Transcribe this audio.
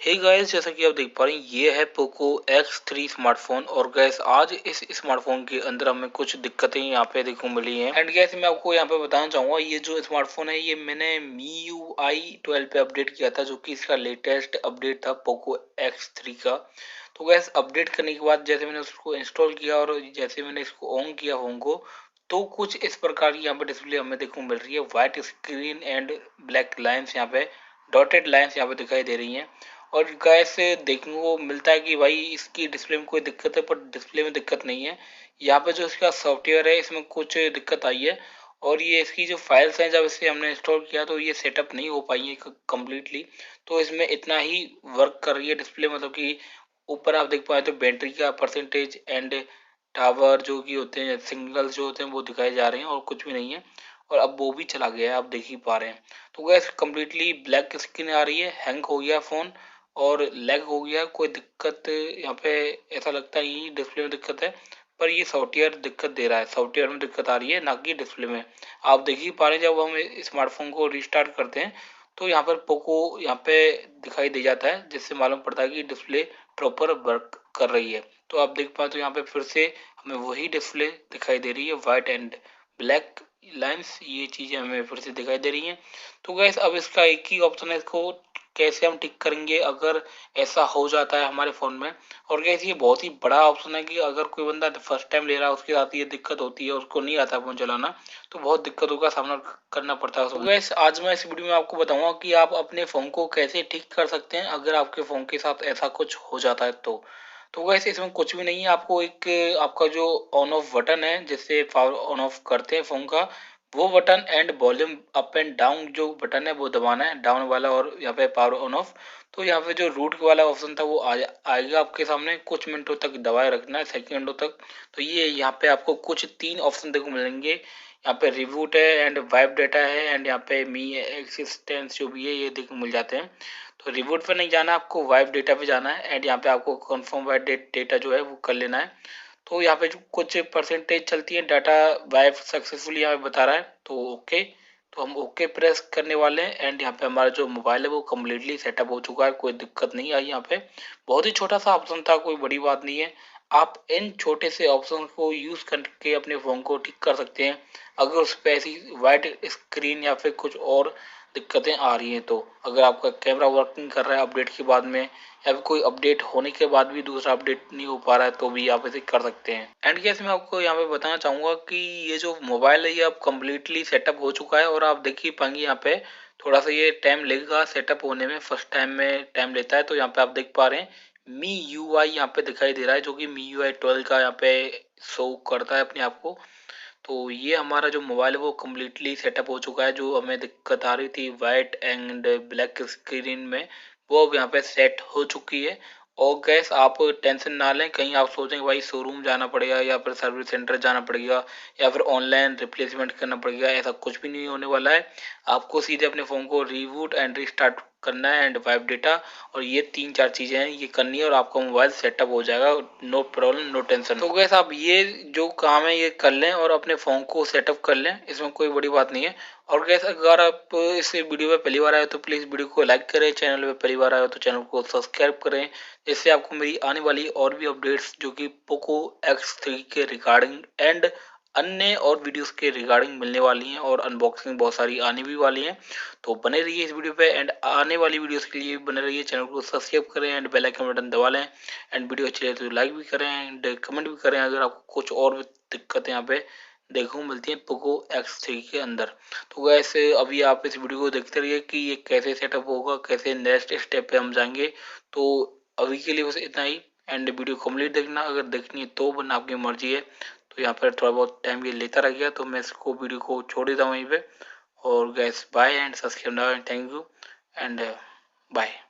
Hey guys, जैसा कि आप देख पा रहे हैं ये है पोको X3 स्मार्टफोन। और गैस आज इस स्मार्टफोन के अंदर हमें कुछ दिक्कतें यहाँ पे देखने को मिली हैं। एंड गैस मैं आपको यहाँ पे बताना चाहूंगा, ये जो स्मार्टफोन है ये मैंने MIUI 12 पे अपडेट किया था, जो कि इसका लेटेस्ट अपडेट था पोको X3 का। तो गैस अपडेट करने के बाद जैसे मैंने उसको इंस्टॉल किया और जैसे मैंने इसको ऑन किया फोन को, तो कुछ इस प्रकार की यहाँ पे डिस्प्ले हमें देखने को मिल रही है। White screen and black lines यहाँ पे, डॉटेड लाइंस यहाँ पे दिखाई दे रही हैं। और गैस देखने को मिलता है कि भाई इसकी डिस्प्ले में कोई दिक्कत है, पर डिस्प्ले में दिक्कत नहीं है। यहाँ पे जो इसका सॉफ्टवेयर है इसमें कुछ दिक्कत आई है। और ये इसकी जो फाइल्स हैं, जब इसे हमने इंस्टॉल किया तो ये सेटअप नहीं हो पाई है कम्प्लीटली। तो इसमें इतना ही वर्क कर रही है डिस्प्ले, मतलब कि ऊपर आप देख पाए तो बैटरी का परसेंटेज एंड टावर जो कि होते हैं, सिग्नल्स जो होते हैं वो दिखाए जा रहे हैं, और कुछ भी नहीं है। और अब वो भी चला गया है, आप देख ही पा रहे हैं। तो गैस कम्प्लीटली ब्लैक स्क्रीन आ रही है, हैंग हो गया फ़ोन और लैग हो गया। कोई दिक्कत यहाँ पे ऐसा लगता ही डिस्प्ले में दिक्कत है, पर ये सॉफ्टवेयर दिक्कत दे रहा है। सॉफ्टवेयर में दिक्कत आ रही है, ना कि डिस्प्ले में। आप देख ही पा रहे हैं, जब हम स्मार्टफोन को रिस्टार्ट करते हैं तो यहाँ पर पोको यहाँ पे दिखाई दे जाता है, जिससे मालूम पड़ता है कि डिस्प्ले प्रॉपर वर्क कर रही है। तो आप देख पाए तो यहाँ पे फिर से हमें वही डिस्प्ले दिखाई दे रही है, वाइट एंड ब्लैक लाइंस, ये चीज़ें हमें फिर से दिखाई दे रही हैं। तो गैस अब इसका एक ही ऑप्शन है, इसको कैसे हम ठीक करेंगे अगर ऐसा हो जाता है हमारे फ़ोन में। और गैस ये बहुत ही बड़ा ऑप्शन है कि अगर कोई बंदा फर्स्ट टाइम ले रहा है, उसके साथ ये दिक्कत होती है, उसको नहीं आता फ़ोन चलाना, तो बहुत दिक्कतों का सामना करना पड़ता है। तो गैस आज मैं इस वीडियो में आपको बताऊंगा कि आप अपने फ़ोन को कैसे ठीक कर सकते हैं अगर आपके फ़ोन के साथ ऐसा कुछ हो जाता है तो वैसे इसमें कुछ भी नहीं है। आपको एक आपका जो ऑन ऑफ बटन है, जिससे पावर ऑन ऑफ करते हैं फ़ोन का, वो button and volume up and down जो बटन है वो दबाना है, डाउन वाला और यहाँ पे पावर ऑन ऑफ। तो यहाँ पे जो रूट वाला ऑप्शन था वो आएगा आपके सामने, कुछ मिनटों तक दबाए रखना है, सेकंडों तक। तो ये यहाँ पे आपको कुछ 3 ऑप्शन देखो मिलेंगे। यहाँ पे रिबूट है एंड वाइप डेटा है एंड यहाँ पे मी एक्सिस्टेंस जो भी है ये देखो मिल जाते हैं। तो रिबूट पे नहीं जाना, आपको वाइप डेटा पे जाना है एंड यहाँ पे आपको कन्फर्म वाइप डेटा जो है वो कर लेना है। तो यहाँ पे जो कुछ परसेंटेज चलती है, डाटा वाइप सक्सेसफुली यहाँ पे बता रहा है, तो ओके। तो हम ओके प्रेस करने वाले हैं एंड यहाँ पे हमारा जो मोबाइल है वो कम्प्लीटली सेटअप हो चुका है, कोई दिक्कत नहीं आई यहाँ पे। बहुत ही छोटा सा ऑप्शन था, कोई बड़ी बात नहीं है। आप इन छोटे से ऑप्शन को यूज़ करके अपने फ़ोन को ठीक कर सकते हैं अगर उस पर ऐसी वाइट स्क्रीन या फिर कुछ और दिक्कतें आ रही हैं। तो अगर आपका कैमरा वर्किंग कर रहा है अपडेट के बाद में, या फिर कोई अपडेट होने के बाद भी दूसरा अपडेट नहीं हो पा रहा है, तो भी आप इसे कर सकते हैं। एंड कैसे मैं आपको यहाँ पे बताना चाहूँगा कि ये जो मोबाइल है ये अब कम्प्लीटली सेटअप हो चुका है। और आप देख ही पाएंगे यहाँ पे थोड़ा सा ये टाइम लगेगा सेटअप होने में, फर्स्ट टाइम में टाइम लेता है। तो यहाँ पे आप देख पा रहे हैं मी यू आई यहाँ पे दिखाई दे रहा है, जो कि MIUI 12 का यहाँ पे शो करता है अपने आप को। तो ये हमारा जो मोबाइल है वो कम्प्लीटली सेटअप हो चुका है। जो हमें दिक्कत आ रही थी वाइट एंड ब्लैक स्क्रीन में, वो अब यहाँ पे सेट हो चुकी है। और गैस आप टेंशन ना लें, कहीं आप सोचें भाई शोरूम जाना पड़ेगा या फिर सर्विस सेंटर जाना पड़ेगा या फिर ऑनलाइन रिप्लेसमेंट करना पड़ेगा, ऐसा कुछ भी नहीं होने वाला है। आपको सीधे अपने फ़ोन को रीबूट एंड रिस्टार्ट करना है एंड वाइप डेटा, और ये 3-4 चीज़ें हैं ये करनी है और आपका मोबाइल सेटअप हो जाएगा। No problem, no tension. तो गैस आप ये जो काम है ये कर लें और अपने फ़ोन को सेटअप कर लें, इसमें कोई बड़ी बात नहीं है। और गैस अगर आप इस वीडियो में पहली बार आए हो तो प्लीज़ वीडियो को लाइक करें, चैनल में पहली बार आए हो तो चैनल को सब्सक्राइब करें, जिससे आपको मेरी आने वाली और भी अपडेट्स जो कि पोको X3 के रिगार्डिंग एंड अन्य और वीडियोस के रिगार्डिंग मिलने वाली हैं, और अनबॉक्सिंग बहुत सारी आने भी वाली हैं। तो बने रहिए इस वीडियो पे एंड आने वाली वीडियोस के लिए बने रहिए, चैनल को सब्सक्राइब करें एंड बेल आइकन बटन दबा लें। एंड वीडियो अच्छी लगे तो लाइक भी करें एंड कमेंट भी करें अगर आपको कुछ और भी दिक्कतें यहाँ पे देखने को मिलती हैं पोको X3 के अंदर। तो वैसे अभी आप इस वीडियो को देखते रहिए कि ये कैसे सेटअप होगा, कैसे नेक्स्ट स्टेप पे हम जाएंगे। तो अभी के लिए बस इतना ही एंड वीडियो कंप्लीट देखना, अगर देखनी है तो, वरना आपकी मर्जी है। तो यहाँ पर थोड़ा बहुत टाइम ये लेता रह गया, तो मैं इसको वीडियो को छोड़ देता हूँ वहीं पे। और guess bye and subscribe, thank you and bye.